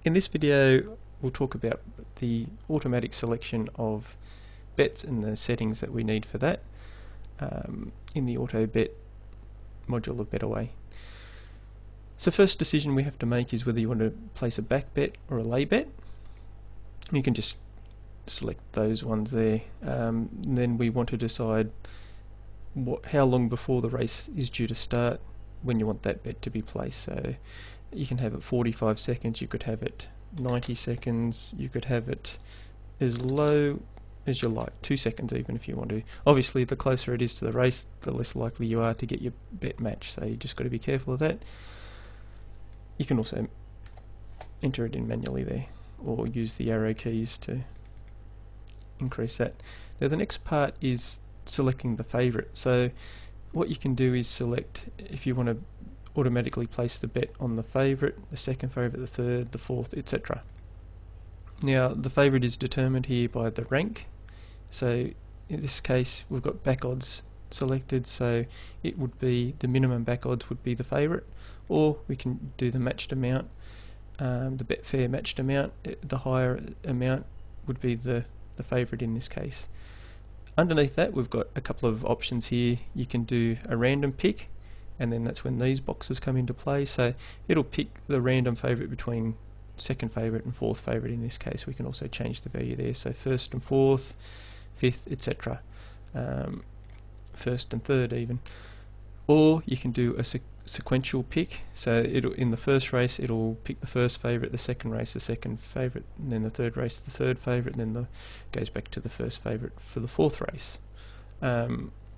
In this video we'll talk about the automatic selection of bets and the settings that we need for that in the Autobet module of Bettaway. So first decision we have to make is whether you want to place a back bet or a lay bet. You can just select those ones there. Then we want to decide how long before the race is due to start when you want that bet to be placed. So you can have it 45 seconds, you could have it 90 seconds, you could have it as low as you like, 2 seconds even if you want to. Obviously the closer it is to the race, the less likely you are to get your bet matched, so you just got to be careful of that. You can also enter it in manually there, or use the arrow keys to increase that. Now the next part is selecting the favourite. So what you can do is select if you want to automatically place the bet on the favourite, the second favourite, the third, the fourth, etc. Now the favourite is determined here by the rank. So in this case we've got back odds selected, so it would be the minimum back odds would be the favourite, or we can do the matched amount, the Betfair matched amount. The higher amount would be the favourite in this case. Underneath that we've got a couple of options here. You can do a random pick, and then that's when these boxes come into play, so it'll pick the random favourite between second favourite and fourth favourite. In this case we can also change the value there, so first and fourth, fifth, etc. First and third even. Or you can do a sequential pick, so it'll, in the first race it'll pick the first favourite, the second race the second favourite, and then the third race the third favourite, and then goes back to the first favourite for the fourth race.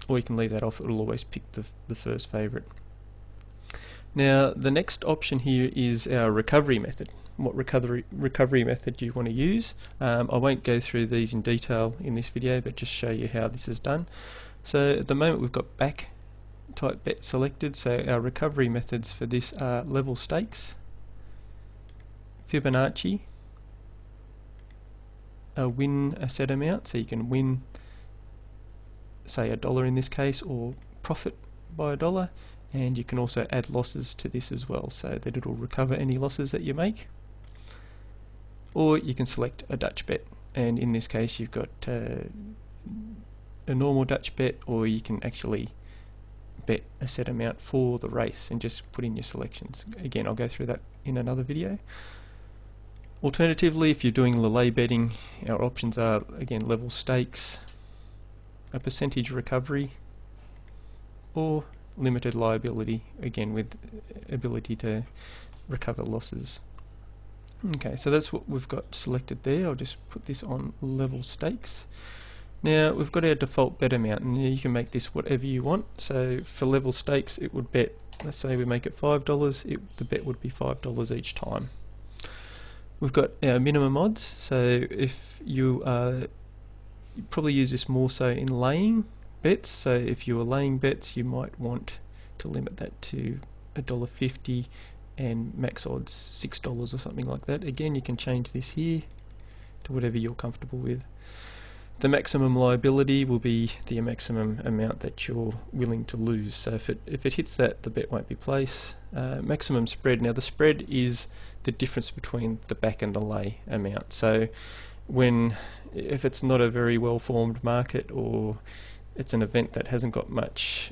Or you can leave that off, it'll always pick the first favourite. Now the next option here is our recovery method. What recovery method do you want to use? I won't go through these in detail in this video, but just show you how this is done. So at the moment we've got back type bet selected, so our recovery methods for this are level stakes, Fibonacci, win a set amount, so you can win say $1 in this case, or profit by $1, and you can also add losses to this as well, so that it'll recover any losses that you make. Or you can select a Dutch bet, and in this case you've got a normal Dutch bet, or you can actually bet a set amount for the race and just put in your selections. Again, I'll go through that in another video. Alternatively, if you're doing lay betting, our options are again level stakes, a percentage recovery, or limited liability, again with ability to recover losses. Okay, so that's what we've got selected there. I'll just put this on level stakes. Now we've got our default bet amount, and you can make this whatever you want. So for level stakes it would bet, let's say we make it $5, the bet would be $5 each time. We've got our minimum odds, so if you probably use this more so in laying bets, so if you were laying bets you might want to limit that to $1.50 and max odds $6 or something like that. Again, you can change this here to whatever you're comfortable with. The maximum liability will be the maximum amount that you're willing to lose, so if it hits that, the bet won't be placed. Maximum spread, now the spread is the difference between the back and the lay amount, so if it's not a very well formed market, or it's an event that hasn't got much,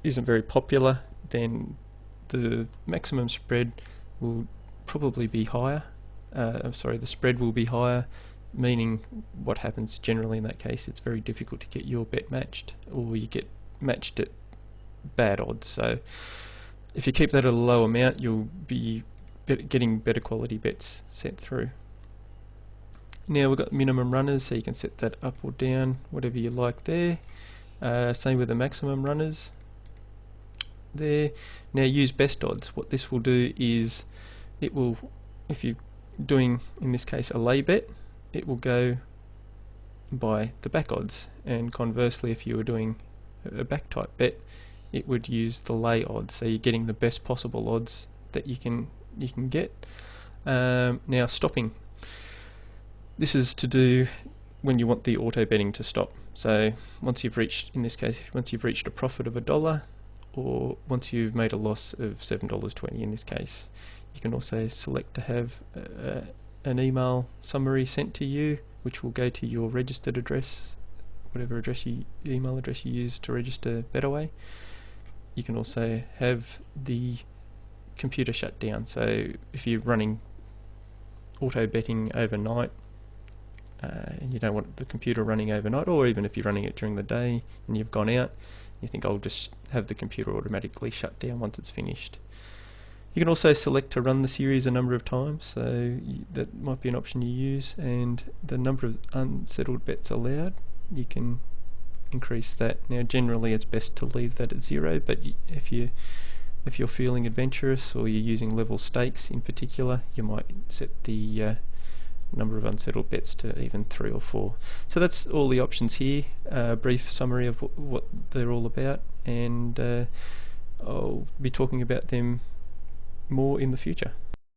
isn't very popular, then the maximum spread will probably be higher. The spread will be higher, meaning what happens generally in that case, it's very difficult to get your bet matched, or you get matched at bad odds. So if you keep that at a low amount, you'll be getting better quality bets sent through. Now we've got minimum runners, so you can set that up or down, whatever you like there. Same with the maximum runners there. Now use best odds. What this will do is it will, if you're doing in this case a lay bet, it will go by the back odds, and conversely if you were doing a back type bet, it would use the lay odds, so you're getting the best possible odds that you can get. Now stopping, this is to do when you want the auto betting to stop. So once you've reached, in this case, once you've reached a profit of $1, or once you've made a loss of $7.20 in this case, You can also select to have an email summary sent to you, which will go to your registered address, whatever email address you use to register Bettaway. You can also have the computer shut down. So if you're running auto betting overnight and you don't want the computer running overnight, or even if you're running it during the day and you've gone out, you think I'll just have the computer automatically shut down once it's finished. You can also select to run the series a number of times, so that might be an option you use, and the number of unsettled bets allowed, you can increase that. Now generally it's best to leave that at 0, but if you're feeling adventurous or you're using level stakes in particular, you might set the number of unsettled bets to even 3 or 4. So that's all the options here, a brief summary of what they're all about, and I'll be talking about them more in the future.